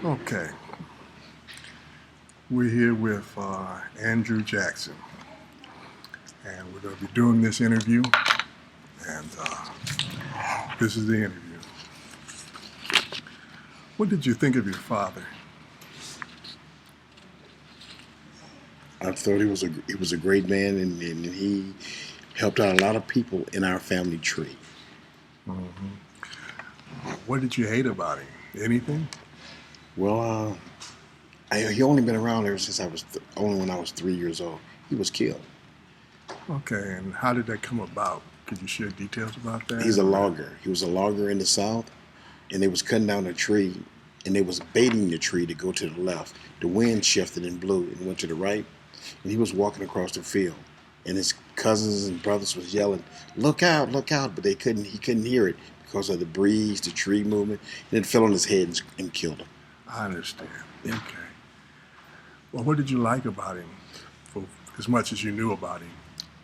Okay, we're here with Andrew Jackson, and we're going to be doing this interview. And this is the interview. What did you think of your father? I thought he was a great man, and he helped out a lot of people in our family tree. Hmm. What did you hate about him? Anything? Well, he only been around ever since only when I was 3 years old. He was killed. Okay, and how did that come about? Could you share details about He's that? a Or logger. He was a logger in the South, and they was cutting down a tree, and they was baiting the tree to go to the left. The wind shifted and blew and went to the right, and he was walking across the field, and his cousins and brothers was yelling, look out!" But they couldn't. He couldn't hear it because of the breeze, the tree movement, and it fell on his head and killed him. I understand. Yeah. Okay. Well, what did you like about him, for as much as you knew about him?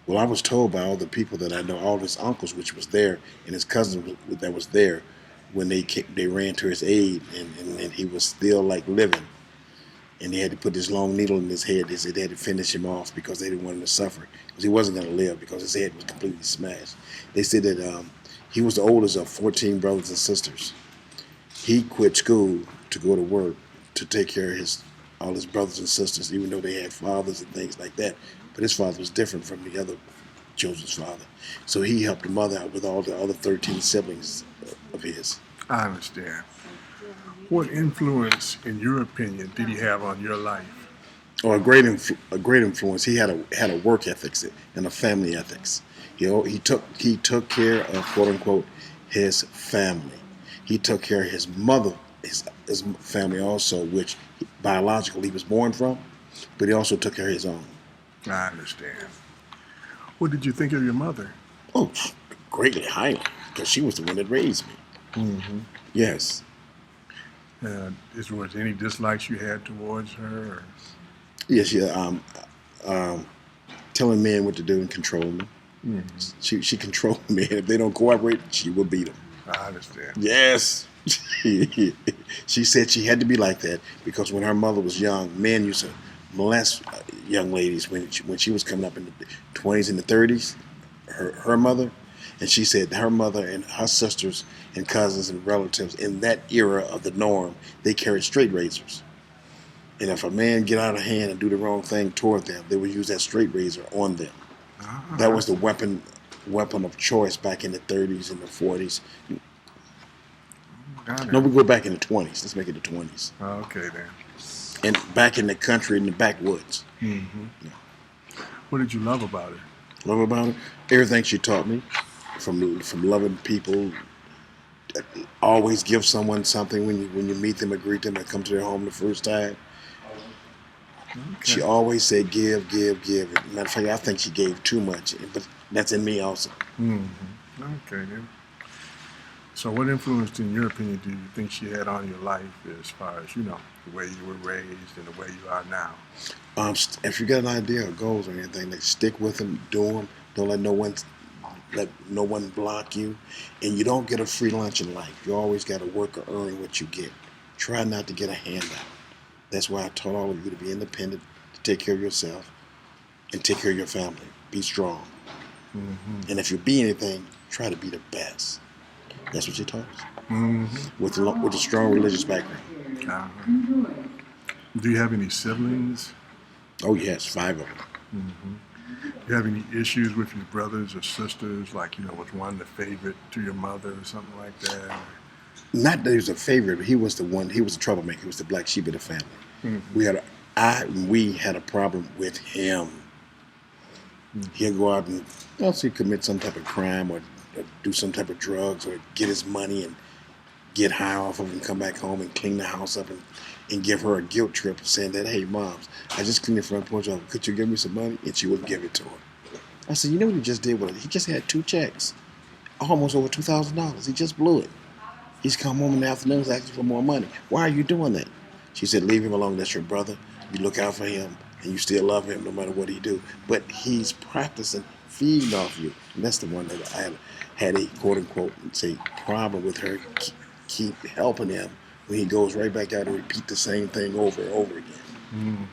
Well, I was told by all the people that I know, all his uncles, which was there, and his cousins that was there, when they ran to his aid, and he was still like living, and they had to put this long needle in his head. They said they had to finish him off because they didn't want him to suffer because he wasn't going to live because his head was completely smashed. They said that he was the oldest of 14 brothers and sisters. He quit school to go to work to take care of his all his brothers and sisters, even though they had fathers and things like that. But his father was different from the other children's father. So he helped the mother out with all the other 13 siblings of his. I understand. What influence, in your opinion, did he have on your life? Or a great influence. He had a work ethics and a family ethics. He took care of quote unquote his family. He took care of his mother, his family also, which biologically he was born from, but he also took care of his own. I understand. What did you think of your mother? Oh, greatly highly, because she was the one that raised me. Mm-hmm. Yes, Is there any dislikes you had towards her? Or? yes, yeah. Um, Telling men what to do and controlling them. Mm-hmm. She controlled men. If they don't cooperate, she will beat them. I understand. Yes. She said she had to be like that because when her mother was young, men used to molest young ladies when she was coming up in the 20s and the 30s. Her mother, and she said her mother and her sisters and cousins and relatives in that era of the norm, they carried straight razors. And if a man get out of hand and do the wrong thing toward them, they would use that straight razor on them. That Ah, was the weapon of choice back in the 30s and the 40s. got No, it. we go back in the 20s. Let's make it the 20s. Okay then. And back in the country, in the backwoods. Mm-hmm. Yeah. What did you love about her? Love about her? Everything she taught me, from loving people, always give someone something when you meet them or greet them and come to their home the first time. She Okay. always said, give, give, give. Matter of fact, I think she gave too much, but that's in me also. Mm-hmm. Okay then. So, what influence, in your opinion, do you think she had on your life as far as the way you were raised and the way you are now? If you got an idea or goals or anything, like stick with them, do them. Don't let no one block you, and you don't get a free lunch in life. You always got to work or earn what you get. Try not to get a handout. That's why I taught all of you to be independent, to take care of yourself, and take care of your family. Be strong, Mm-hmm. and if you be anything, try to be the best. That's what you taught us Mm-hmm. with a strong religious background. Uh-huh. Do you have any siblings? Oh yes, 5 of them. Mm-hmm. Do you have any issues with your brothers or sisters? Like, was one the favorite to your mother or something like that? Not that he was a favorite, but he was the one. He was a troublemaker. He was the black sheep of the family. Mm-hmm. We had a, we had a problem with him. Mm-hmm. He'll go out and also commit some type of crime or do some type of drugs or get his money and get high off of it and come back home and clean the house up and give her a guilt trip saying that, hey, moms, I just cleaned the front porch off. Could you give me some money? And she wouldn't give it to her. I said, you know what he just did with it? He just had 2 checks, almost over $2,000. He just blew it. He's come home in the afternoons asking for more money. Why are you doing that? She said, leave him alone. That's your brother. You look out for him and you still love him no matter what he do. But he's practicing feeding off you. And that's the one that I had a quote unquote say problem with her. Keep helping him when he goes right back out and repeat the same thing over and over again.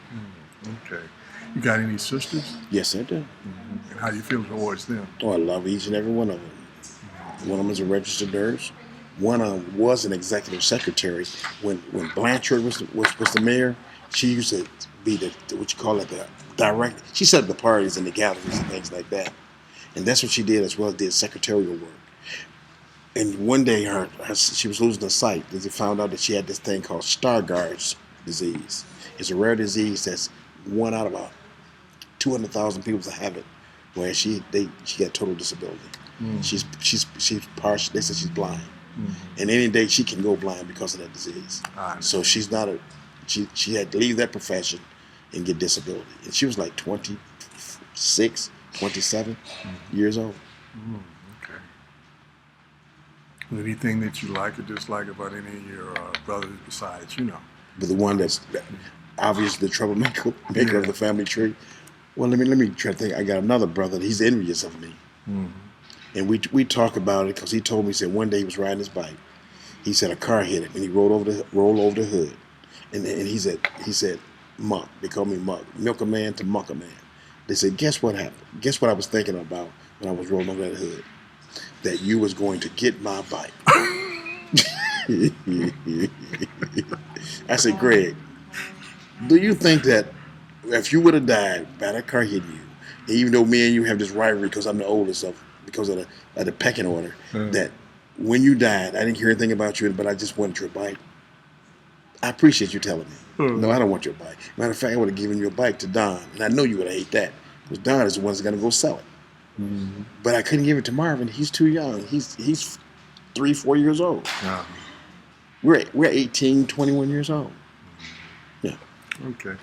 Okay. You got any sisters? Yes, I do. And how you feel towards them? Oh, I love each and every one of them. One of them is a registered nurse. One of them was an executive secretary. When Blanchard was the mayor, she used to be the what you call it, the direct. She set up the parties and the gatherings and things like that. And that's what she did as well as did secretarial work. And one day she was losing her sight because they found out that she had this thing called Stargardt's disease. It's a rare disease that's one out of about 200,000 people that have it, where she got total disability. She's partial. They said she's blind, and any day she can go blind because of that disease. So she's not she had to leave that profession and get disability. And she was like 26, 27 years old. Okay. Anything that you like or dislike about any of your brothers besides, But the one that's obviously the troublemaker of the family tree. Well, let me try to think. I got another brother. He's envious of me. And we talk about it because he told me, he said one day he was riding his bike. He said a car hit him and he rolled over the hood. And he said, Muck. They called me Muck. Milker Man to Mucker Man. They said, guess what happened? Guess what I was thinking about when I was rolling over that hood? That you was going to get my bike. I said, Greg, do you think that if you would have died by that car hitting you, and even though me and you have this rivalry because I'm the oldest because of the pecking order, that when you died, I didn't hear anything about you, but I just wanted your bike. I appreciate you telling me. No, I don't want your bike. Matter of fact, I would have given you a bike to Don, and I know you would have hate that because Don is the one that's going to go sell it. But I couldn't give it to Marvin. He's too young. He's 3-4 years old. We're 18, 21 years old. Yeah. Okay.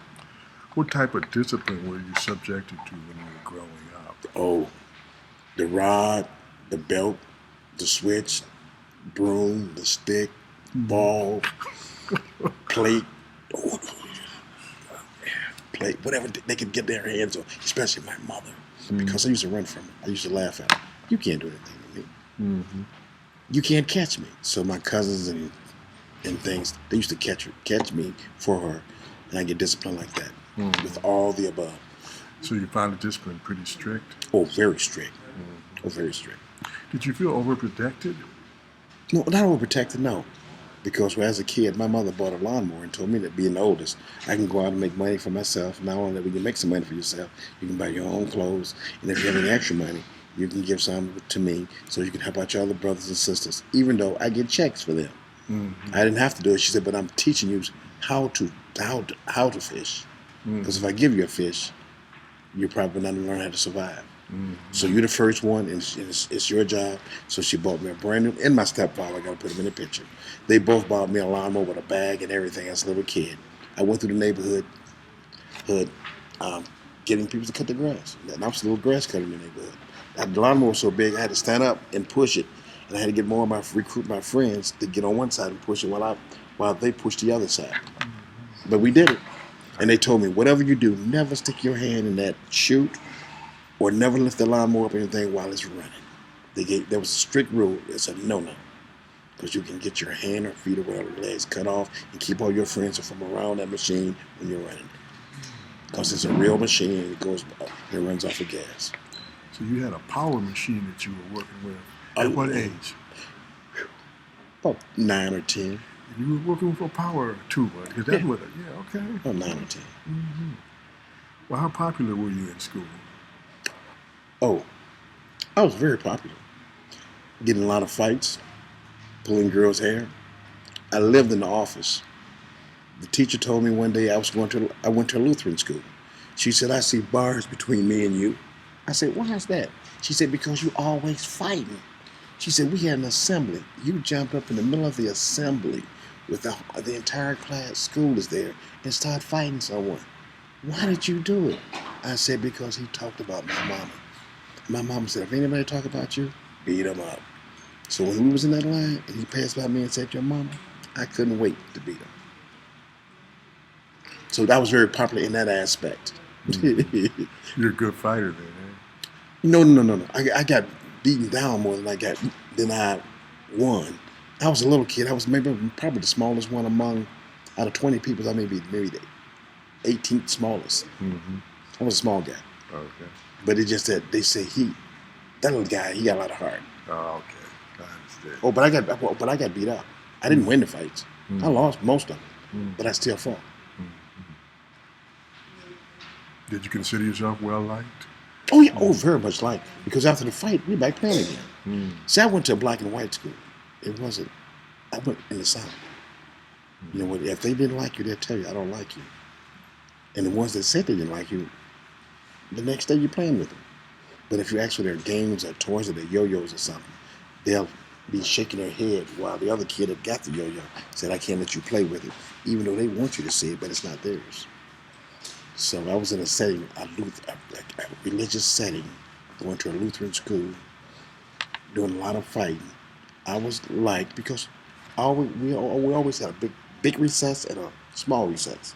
What type of discipline were you subjected to when you were growing up? Oh, the rod, the belt, the switch, broom, the stick, ball, plate, whatever they could get their hands on, especially my mother. Because I used to run from her. I used to laugh at her. You can't do anything to me. You can't catch me. So my cousins and things, they used to catch me for her, and I get disciplined like that with all the above. So you found the discipline pretty strict? Oh, very strict. Oh, very strict. Did you feel overprotected? No, not overprotected, no. Because as a kid, my mother bought a lawnmower and told me that being the oldest, I can go out and make money for myself. Not only that we can make some money for yourself, you can buy your own clothes. And if you have any extra money, you can give some to me so you can help out your other brothers and sisters, even though I get checks for them. I didn't have to do it. She said, but I'm teaching you how to fish. Because if I give you a fish, you're probably not going to learn how to survive. So you're the first one, and it's your job. So she bought me a brand new, and my stepfather, I got to put him in the picture. They both bought me a lawnmower with a bag and everything as a little kid. I went through the neighborhood, getting people to cut the grass. And I was a little grass cutter in the neighborhood. The lawnmower was so big, I had to stand up and push it. And I had to get more of recruit my friends to get on one side and push it while they pushed the other side. But we did it. And they told me, whatever you do, never stick your hand in that chute or never lift the lawnmower up or anything while it's running. There was a strict rule. It said no. Because you can get your hand or feet or whatever legs cut off and keep all your friends from around that machine when you're running. Because it's a real machine and it runs off of gas. So you had a power machine that you were working with. At what age? About 9 or 10. You were working with a power tool, because that's what. Yeah, okay. About 9 or 10. Well, how popular were you in school? Oh, I was very popular. Getting a lot of fights, pulling girls' hair. I lived in the office. The teacher told me one day I went to a Lutheran school. She said, I see bars between me and you. I said, why is that? She said, because you always fighting. She said, we had an assembly. You jumped up in the middle of the assembly with the entire class, school is there, and start fighting someone. Why did you do it? I said, because he talked about my mama. My mama said, if anybody talk about you, beat him up. So when we was in that line and he passed by me and said, your mama, I couldn't wait to beat him. So that was very popular in that aspect. You're a good fighter then, eh? No. I got beaten down more than I won. I was a little kid. I was probably the smallest one out of 20 people. I maybe the 18th smallest. Mm-hmm. I was a small guy. Okay. But it just that they say that little guy, he got a lot of heart. Oh, okay. I understand. Oh, but I got beat up. I didn't win the fights. I lost most of them, but I still fought. Did you consider yourself well liked? Oh yeah, very much like because after the fight we back playing again. See, I went to a black and white school. It wasn't. I went in the South. You know what? If they didn't like you, they'll tell you I don't like you. And the ones that said they didn't like you, the next day you're playing with them. But if you ask for their games or toys or their yo-yos or something, they'll be shaking their head while the other kid that got the yo-yo said, I can't let you play with it, even though they want you to see it, but it's not theirs. So I was in a setting, a religious setting. I went to a Lutheran school, doing a lot of fighting. I was liked because we always had a big recess and a small recess.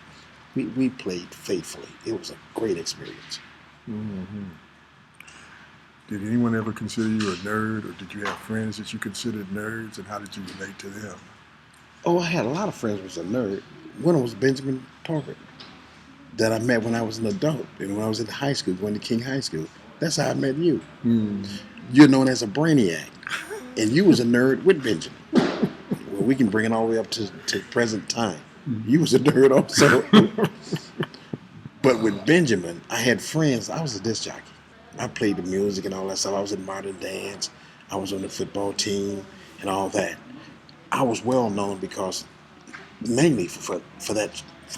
We played faithfully. It was a great experience. Mm-hmm. Did anyone ever consider you a nerd, or did you have friends that you considered nerds, and how did you relate to them? Oh, I had a lot of friends who was a nerd. One was Benjamin Tarbert that I met when I was an adult and when I was in high school, going to King High School. That's how I met you. You're known as a brainiac, and you was a nerd with Benjamin. Well, we can bring it all the way up to present time. You was a nerd also. But with Benjamin, I had friends. I was a disc jockey. I played the music and all that stuff. I was in modern dance. I was on the football team and all that. I was well known because mainly for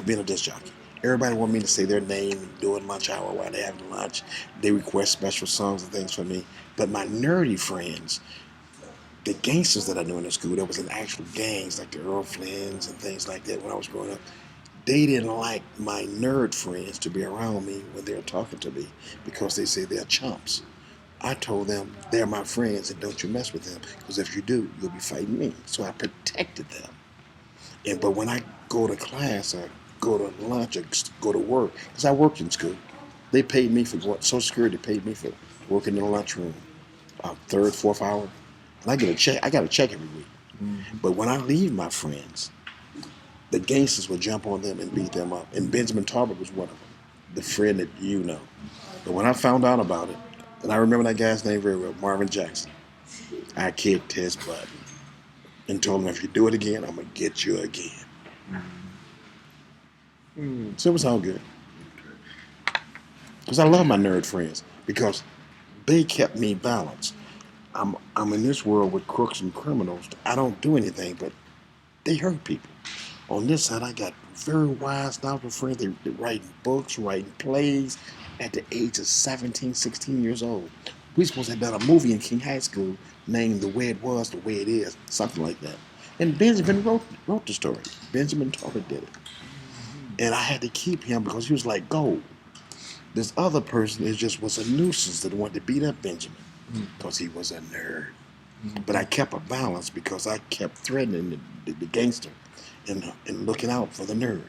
being a disc jockey. Everybody wanted me to say their name during lunch hour while they're having lunch. They request special songs and things from me. But my nerdy friends, the gangsters that I knew in the school, there was an actual gangs like the Earl Flynn's and things like that when I was growing up. They didn't like my nerd friends to be around me when they were talking to me because they say they're chumps. I told them they're my friends and don't you mess with them because if you do, you'll be fighting me. So I protected them. But when I go to class or go to lunch or go to work, because I worked in school, they paid me for what Social Security paid me for working in the lunchroom, third, fourth hour, and I get a check. I got a check every week. But when I leave my friends, the gangsters would jump on them and beat them up. And Benjamin Tarbert was one of them, the friend that you know. But when I found out about it, and I remember that guy's name very well, Marvin Jackson, I kicked his butt and told him, if you do it again, I'm going to get you again. So it was all good. Because I love my nerd friends because they kept me balanced. I'm in this world with crooks and criminals. I don't do anything, but they hurt people. On this side, I got very wise, knowledgeable friends. They're writing books, writing plays at the age of 17, 16 years old. We supposed to have done a movie in King High School named The Way It Was, The Way It Is, something like that. And Benjamin wrote the story. Benjamin Tarbert did it. And I had to keep him because he was like gold. This other person was a nuisance that wanted to beat up Benjamin because he was a nerd. But I kept a balance because I kept threatening the gangster and looking out for the nerd.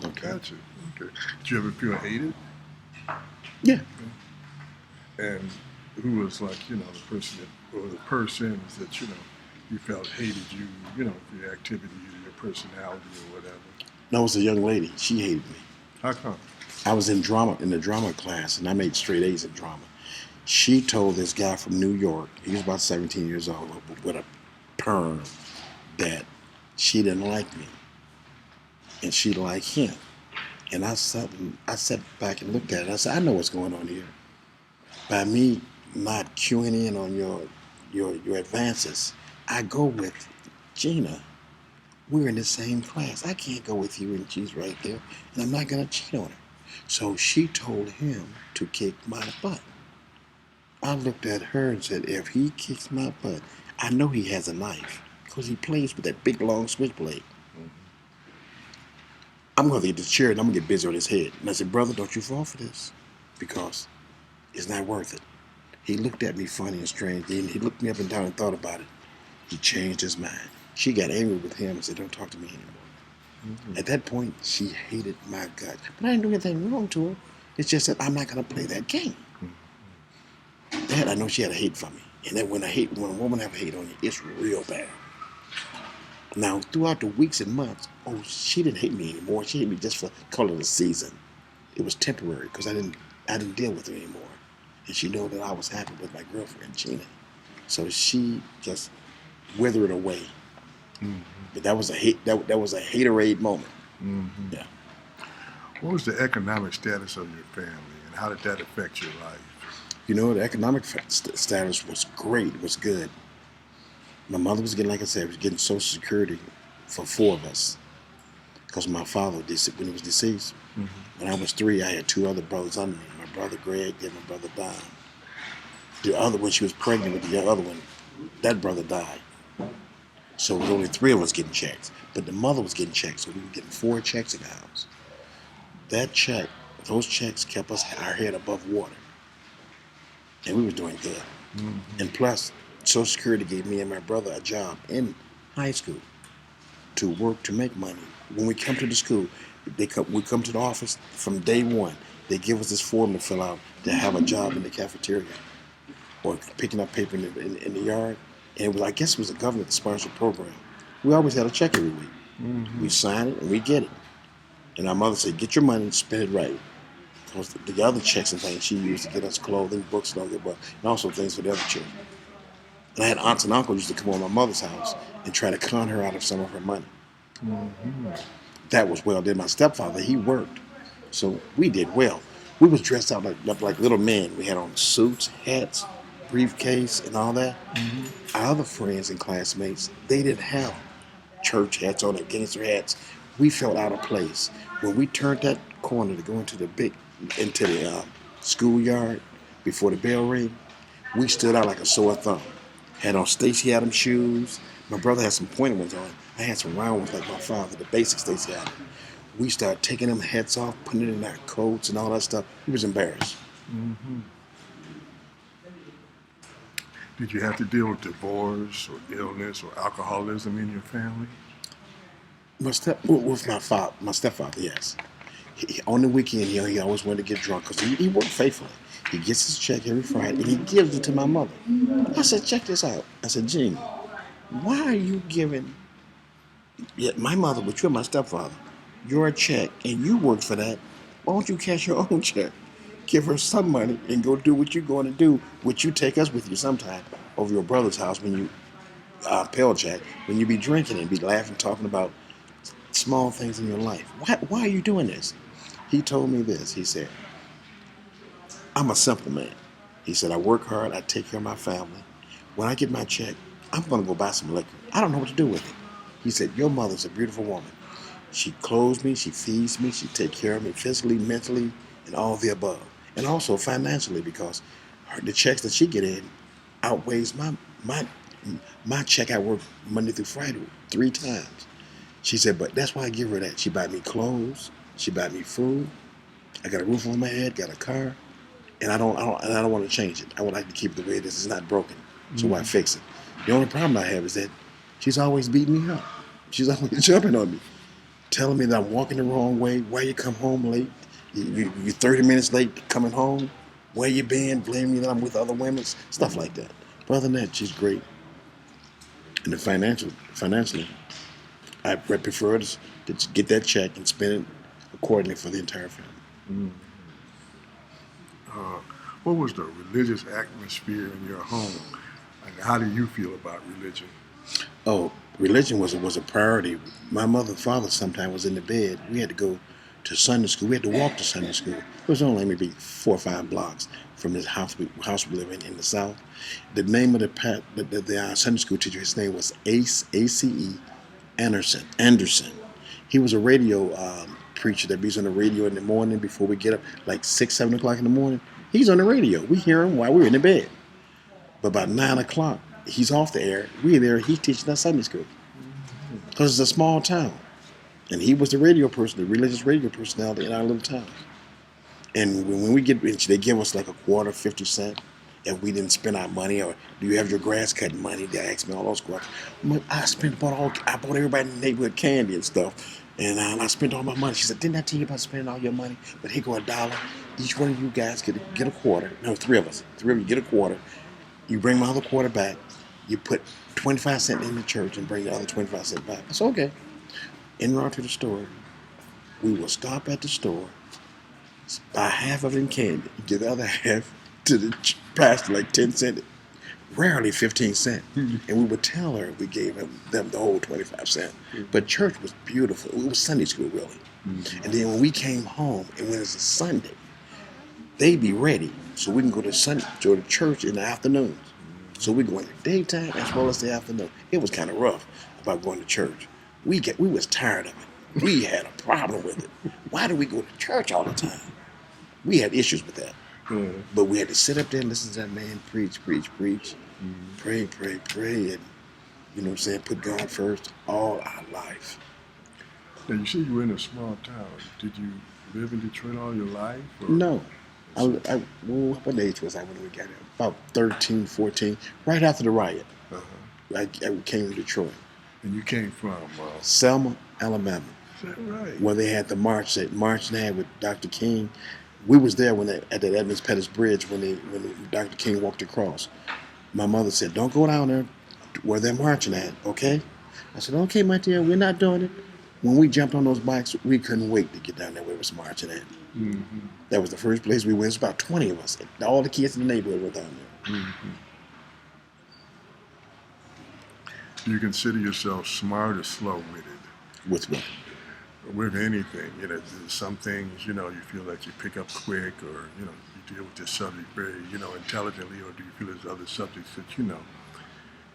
Okay. Gotcha. Okay. Did you ever feel hated? Yeah. And who was like, the person or the persons that, you felt hated you, for your activity or your personality or whatever? That was a young lady. She hated me. How come? I was in the drama class, and I made straight A's in drama. She told this guy from New York, he was about 17 years old, with a perm, that she didn't like me, and she liked him. And I sat back and looked at it. I said, I know what's going on here. By me not queuing in on your advances, I go with Gina. We're in the same class. I can't go with you, and she's right there, and I'm not going to cheat on her. So she told him to kick my butt. I looked at her and said, if he kicks my butt, I know he has a knife because he plays with that big, long switchblade. I'm going to get this chair and I'm going to get busy on his head. And I said, brother, don't you fall for this because it's not worth it. He looked at me funny and strange. Then he looked me up and down and thought about it. He changed his mind. She got angry with him and said, don't talk to me anymore. At that point, she hated my guts. But I didn't do anything wrong to her. It's just that I'm not going to play that game. That I know she had a hate for me. And then when a woman have a hate on you, it's real bad. Now, throughout the weeks and months, oh, she didn't hate me anymore. She hated me just for calling it a season. It was temporary because I didn't deal with her anymore, and she knew that I was happy with my girlfriend Gina. So she just withered away. Mm-hmm. But that was a hate. That was a haterade moment. Mm-hmm. Yeah. What was the economic status of your family, and how did that affect your life? You know, the economic status was great. It was good. My mother was getting, like I said, was getting Social Security for four of us because my father, when he was deceased, Mm-hmm. when I was 3, I had 2 other brothers under me. My brother Greg, then my brother Don. The other, when she was pregnant with the other one, that brother died. So it was only 3 of us getting checks. But the mother was getting checks, so we were getting 4 checks in the house. Those checks kept our head above water. And we were doing good. Mm-hmm. And plus, Social Security gave me and my brother a job in high school to work to make money. When we come to the school, we come to the office from day one. They give us this form to fill out to have a job in the cafeteria or picking up paper in the yard. And it was, I guess it was a government-sponsored program. We always had a check every week. Mm-hmm. We sign it and we get it. And our mother said, get your money and spend it right. Because the other checks and things she used to get us clothing, books, and all that, and also things for the other children. And I had aunts and uncles used to come over to my mother's house and try to con her out of some of her money. Mm-hmm. That was well. Then my stepfather, he worked. So we did well. We was dressed out like little men. We had on suits, hats, briefcase, and all that. Mm-hmm. Our other friends and classmates, they didn't have church hats on, their gangster hats. We felt out of place. When we turned that corner to go into the schoolyard before the bell rang, we stood out like a sore thumb. Had on Stacy Adams shoes. My brother had some pointed ones on. I had some round ones like my father, the basic Stacy Adams. We started taking them hats off, putting it in our coats and all that stuff. He was embarrassed. Mm-hmm. Did you have to deal with divorce or illness or alcoholism in your family? With my stepfather, yes. On the weekend, he always wanted to get drunk because he worked faithfully. He gets his check every Friday and he gives it to my mother. I said, check this out. I said, Gene, why are you giving my mother, but you're my stepfather, your check and you worked for that? Why don't you cash your own check? Give her some money and go do what you're going to do, which you take us with you sometime over your brother's house when you pill jack, when you be drinking and be laughing, talking about small things in your life. Why are you doing this? He told me this. He said, I'm a simple man. He said, I work hard. I take care of my family. When I get my check, I'm going to go buy some liquor. I don't know what to do with it. He said, your mother's a beautiful woman. She clothes me. She feeds me. She takes care of me physically, mentally, and all the above. And also financially because the checks that she get in outweighs my check I work Monday through Friday 3 times. She said, but that's why I give her that. She buy me clothes. She buy me food. I got a roof over my head, got a car, and I don't want to change it. I would like to keep it the way it is. It's not broken, so why fix it? The only problem I have is that she's always beating me up. She's always jumping on me, telling me that I'm walking the wrong way. Why you come home late? You're 30 minutes late coming home. Where you been? Blaming me that I'm with other women, stuff like that. But other than that, she's great. And financially, I prefer to get that check and spend it accordingly for the entire family. Mm-hmm. What was the religious atmosphere in your home? And how do you feel about religion? Oh, religion was a priority. My mother and father sometimes was in the bed. We had to go to Sunday school. We had to walk to Sunday school. It was only maybe 4 or 5 blocks from this house we live in the South. The name of the Sunday school teacher, his name was Ace, A-C-E, Anderson. He was a radio preacher that be on the radio in the morning before we get up, like 6, 7 o'clock in the morning. He's on the radio. We hear him while we're in the bed. But about 9 o'clock, he's off the air. We're there. He's teaching us Sunday school. Because it's a small town. And he was the radio person, the religious radio personality in our little town. And when we get rich, they give us like a quarter, 50 cents if we didn't spend our money, or do you have your grass cutting money? They ask me all those questions. I bought everybody in the neighborhood candy and stuff. And I spent all my money. She said, didn't I tell you about spending all your money? But here go $1. Each one of you guys get a quarter. No, 3 of us. 3 of you get a quarter. You bring my other quarter back. You put 25 cents in the church and bring the other 25 cents back. I said, okay. En route to the store, we will stop at the store, buy half of it in candy, give the other half to the pastor, like 10 cents, rarely 15 cents. And we would tell her we gave them the whole 25 cents. But church was beautiful. It was Sunday school, really. And then when we came home, and when it's a Sunday, they'd be ready so we can go to church in the afternoons. So we go in the daytime as well as the afternoon. It was kind of rough about going to church. We was tired of it. We had a problem with it. Why do we go to church all the time? We had issues with that. But we had to sit up there and listen to that man preach, pray, and you know what I'm saying, put God first all our life. Now, you said you were in a small town. Did you live in Detroit all your life? Or? No. What age was I when we got here? About 13, 14, right after the riot. I came to Detroit. And you came from? Selma, Alabama. Is that right? Where they had the march there with Dr. King. We was there at the Edmonds Pettus Bridge when Dr. King walked across. My mother said, "Don't go down there where they're marching at, okay?" I said, "Okay, my dear, we're not doing it." When we jumped on those bikes, we couldn't wait to get down there where it was marching at. That was the first place we went. It was about 20 of us. All the kids in the neighborhood were down there. Do you consider yourself smart or slow-witted? With what? With anything. You know, there's some things, you know, you feel like you pick up quick, or, you know, you deal with this subject very, you know, intelligently, or do you feel there's other subjects that, you know,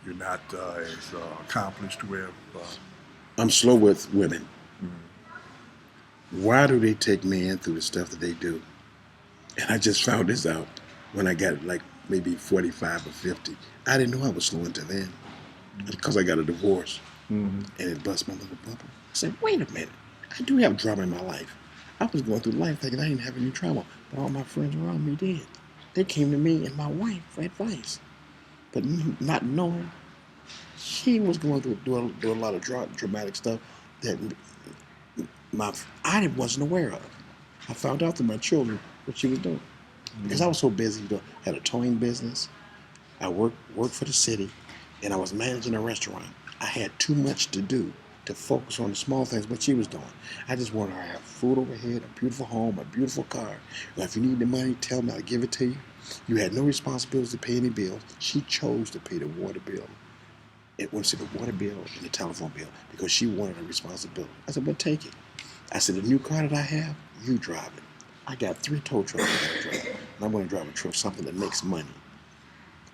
you're not as accomplished with? I'm slow with women. Why do they take men through the stuff that they do? And I just found this out when I got like maybe 45 or 50. I didn't know I was slow until then because I got a divorce. And it bust my little bubble. I said, wait a minute. I do have drama in my life. I was going through life thinking I didn't have any trauma, but all my friends around me did. They came to me and my wife for advice, but not knowing she was going through do a lot of dramatic stuff that I wasn't aware of. I found out through my children what she was doing because I was so busy. Had a towing business. I worked for the city, and I was managing a restaurant. I had too much to do to focus on the small things, what she was doing. I just wanted her to have food overhead, a beautiful home, a beautiful car. Now, if you need the money, tell me, I'll give it to you. You had no responsibility to pay any bills. She chose to pay the water bill. It went to the water bill and the telephone bill because she wanted a responsibility. I said, well, take it. I said, the new car that I have, you drive it. I got 3 tow trucks I got to drive. And I'm going to drive a truck, something that makes money.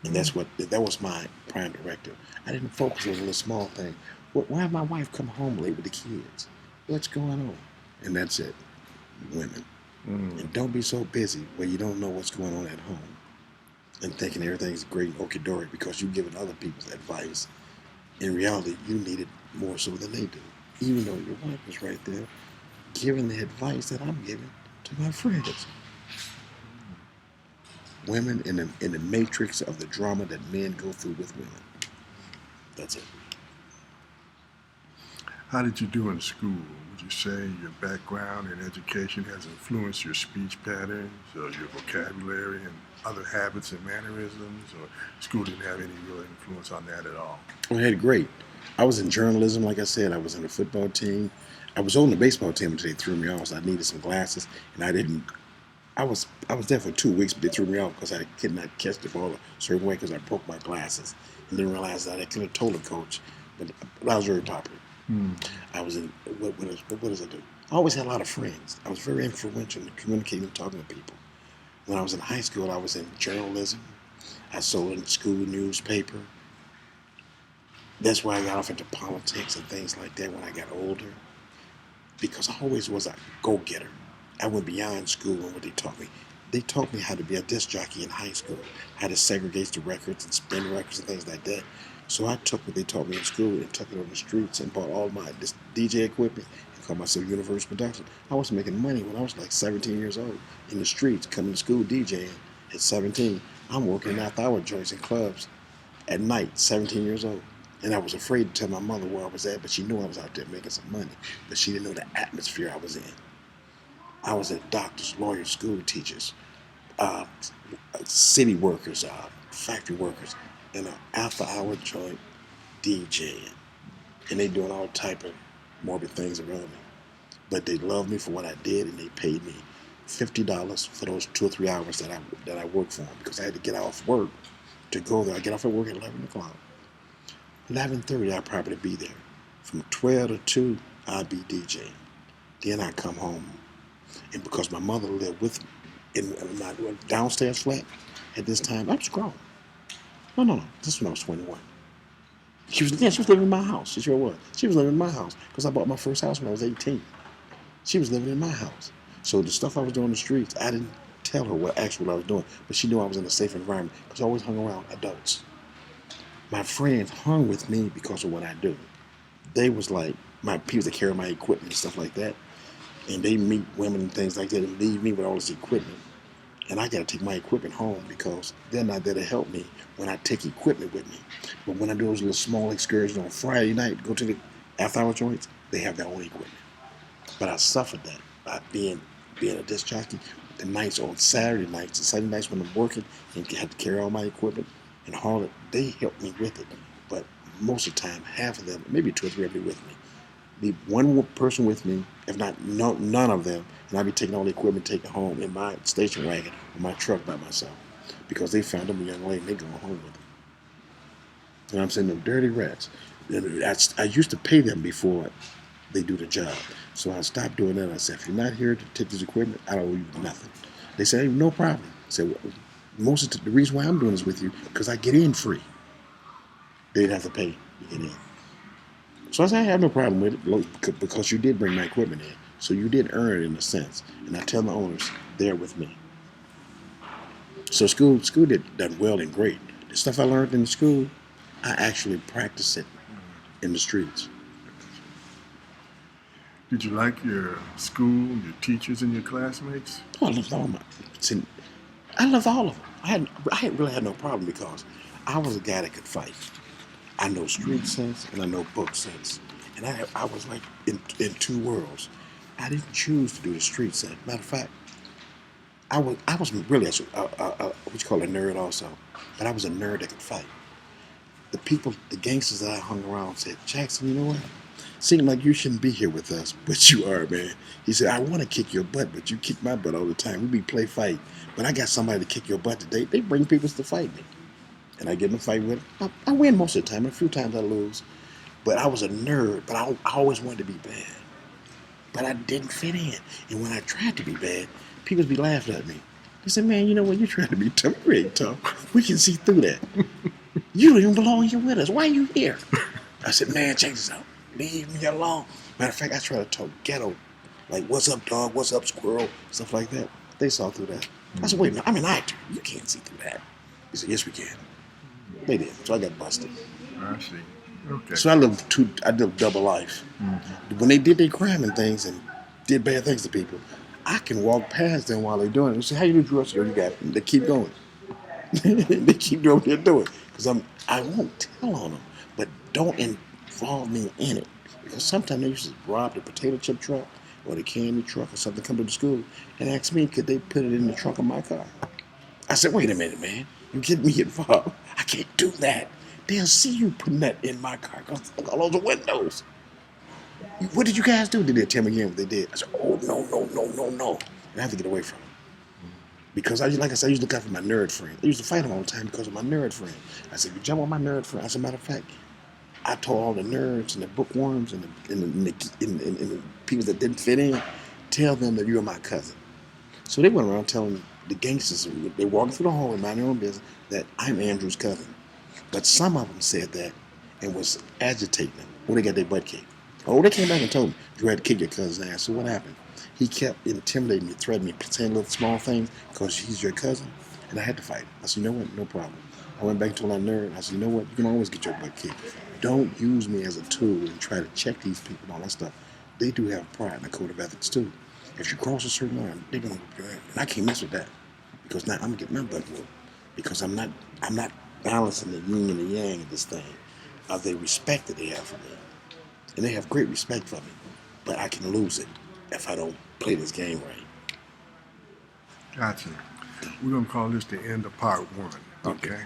And that was my prime directive. I didn't focus on the small thing. Why my wife come home late with the kids? What's going on? And that's it, women. And don't be so busy where you don't know what's going on at home and thinking everything's great and okie-dory because you're giving other people's advice. In reality, you need it more so than they do, even though your wife is right there giving the advice that I'm giving to my friends. Women in the matrix of the drama that men go through with women. That's it. How did you do in school? Would you say your background in education has influenced your speech patterns or your vocabulary and other habits and mannerisms, or school didn't have any real influence on that at all? I had great. I was in journalism, like I said. I was in the football team. I was on the baseball team until they threw me off, so I needed some glasses, and I didn't. I was there for 2 weeks, but they threw me off because I could not catch the ball a certain way because I broke my glasses and didn't realize that. I could have told the coach, but I was very popular. I was in, what does I do? I always had a lot of friends. I was very influential in communicating and talking to people. When I was in high school, I was in journalism. I sold in the school newspaper. That's why I got off into politics and things like that when I got older, because I always was a go-getter. I went beyond school and what they taught me. They taught me how to be a disc jockey in high school, how to segregate the records and spin records and things like that. So I took what they taught me in school and took it on the streets and bought all my DJ equipment and called myself Universal Production. I was making money when I was like 17 years old in the streets, coming to school DJing at 17. I'm working after-hour joints and clubs at night, 17 years old. And I was afraid to tell my mother where I was at, but she knew I was out there making some money. But she didn't know the atmosphere I was in. I was at doctors, lawyers, school teachers, city workers, factory workers. in an after-hour joint DJing, and they doing all type of morbid things around me. But they loved me for what I did, and they paid me $50 for those 2 or 3 hours that I worked for them because I had to get off work to go there. I get off at work at 11 o'clock. 11:30, I'd probably be there. From 12 to 2, I'd be DJing. Then I'd come home. And because my mother lived with me in my downstairs flat at this time, I was grown. No. This was when I was 21. She was living in my house. She sure was. She was living in my house because I bought my first house when I was 18. She was living in my house. So the stuff I was doing in the streets, I didn't tell her what I was doing, but she knew I was in a safe environment because I always hung around adults. My friends hung with me because of what I do. They was like my people that carry my equipment and stuff like that, and they meet women and things like that and leave me with all this equipment. And I got to take my equipment home because they're not there to help me when I take equipment with me. But when I do those little small excursions on Friday night, go to the after-hour joints, they have their own equipment. But I suffered that by being a disc jockey. The nights on Saturday nights and Sunday nights when I'm working and had to carry all my equipment and haul it, they helped me with it. But most of the time, half of them, maybe 2 or 3 of them with me. Be one person with me, if not none of them, and I'd be taking all the equipment, taking it home in my station wagon or my truck by myself because they found them a young lady and they go home with them. And I'm saying, them dirty rats. I used to pay them before they do the job. So I stopped doing that. I said, if you're not here to take this equipment, I don't owe you nothing. They said, hey, no problem. I said, well, most of the reason why I'm doing this with you because I get in free. They didn't have to pay to get in. So I said, I have no problem with it because you did bring my equipment in. So you did earn it in a sense. And I tell the owners, they're with me. So school done well and great. The stuff I learned in school, I actually practice it in the streets. Did you like your school, your teachers, and your classmates? Oh, I loved all my. I loved all of them. I really had no problem because I was a guy that could fight. I know street sense and I know book sense, and I was like in 2 worlds. I didn't choose to do the street sense. Matter of fact, I was really what you call a nerd also, but I was a nerd that could fight. The gangsters that I hung around said, Jackson, you know what? Seemed like you shouldn't be here with us, but you are, man. He said, I want to kick your butt, but you kick my butt all the time. We play fight, but I got somebody to kick your butt today. They bring people to fight me, and I get in a fight with them. I win most of the time. A few times I lose, but I was a nerd. But I always wanted to be bad, but I didn't fit in. And when I tried to be bad, people be laughing at me. They said, man, you know what? You're trying to be tough. You ain't tough. We can see through that. You don't even belong here with us. Why are you here? I said, man, check this out. Leave me alone. Matter of fact, I try to talk ghetto. Like, what's up, dog? What's up, squirrel? Stuff like that. They saw through that. I said, wait a minute, I'm an actor. You can't see through that. He said, yes, we can. They did. So I got busted. I see. Okay. So I lived double life. Mm-hmm. When they did their crime and things and did bad things to people, I can walk past them while they're doing it. They say, how you do drugs? You got it. They keep going. They keep doing what they're doing. Because I won't tell on them. But don't involve me in it. Because sometimes they used to rob the potato chip truck or the candy truck or something, come to the school and ask me, could they put it in the trunk of my car? I said, wait a minute, man. You get me involved. I can't do that. They'll see you putting that in my car. Look, all those windows. What did you guys do? Did they tell me again what they did? I said, oh, no. And I have to get away from them. Because like I said, I used to look out for my nerd friend. I used to fight them all the time because of my nerd friend. I said, you jump on my nerd friend. As a matter of fact, I told all the nerds and the bookworms and the people that didn't fit in, tell them that you're my cousin. So they went around telling the gangsters, they walking through the hallway, minding their own business, that I'm Andrew's cousin. But some of them said that and was agitating them. Oh, they got their butt kicked. Oh, they came back and told me, you had to kick your cousin's ass. So what happened? He kept intimidating me, threatening me, saying little small things because he's your cousin. And I had to fight. I said, you know what? No problem. I went back and told my nerd. I said, you know what? You can always get your butt kicked. Don't use me as a tool and try to check these people and all that stuff. They do have pride and a code of ethics too. If you cross a certain line, they're gonna whip your ass. And I can't mess with that. Because now I'm getting my butt whooped. Because I'm not balancing the yin and the yang of this thing. Of the respect that they have for me. And they have great respect for me. But I can lose it if I don't play this game right. Gotcha. We're going to call this the end of part 1. Okay?